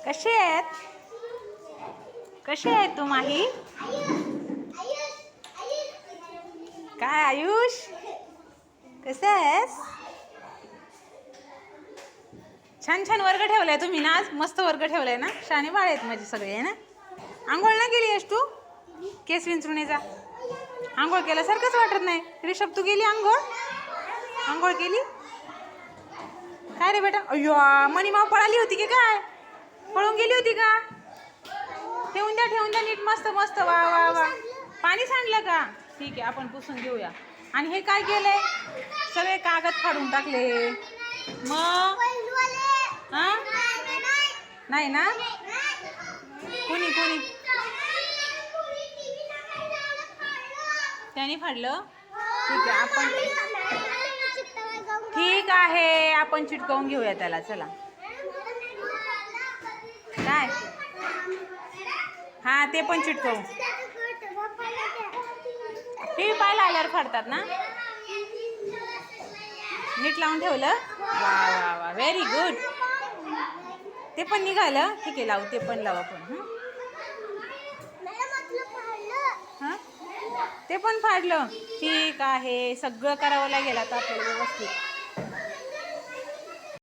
कसे आहेत? कसे आहेत तू माही? काय आयुष, कसे आहेस? छान छान वर्ग ठेवलाय तुम्ही ना आज. मस्त वर्ग ठेवलाय ना. शाणे बाळ आहेत माझे सगळे आहे ना. आंघोळ ना केली आहेस तू? केस विंचरून ये जा. आंघोळ केल्यासारखंच वाटत नाही. रिषभ तू गेली आंघोळ? आंघोळ केली? काय रे बेटा? अय्यो, मनीमाव पळाली होती की काय? पळून गेली होती का? ठेवून द्या नीट. मस्त मस्त. वा वा वा. पाणी सांडलं का? ठीक आहे, आपण पुसून घेऊया. आणि हे काय केलंय? सगळे कागद फाडून टाकले. मग हा नाही ना. कोणी कोणी त्याने फाडलं? ठीक आहे, ठीक आहे, आपण चिटकवून घेऊया त्याला. चला. काय? हा, ते पण चिटकवू. टीव्ही पाहायला आल्यावर फाडतात ना. नीट लावून ठेवलं. वा वा वा, व्हेरी गुड. ते पण निघालं. ठीक आहे, लावू. ते पण लावू आपण. ते पण फाडलं. ठीक आहे, सगळं करावं लागेल आता आपल्याला व्यवस्थित.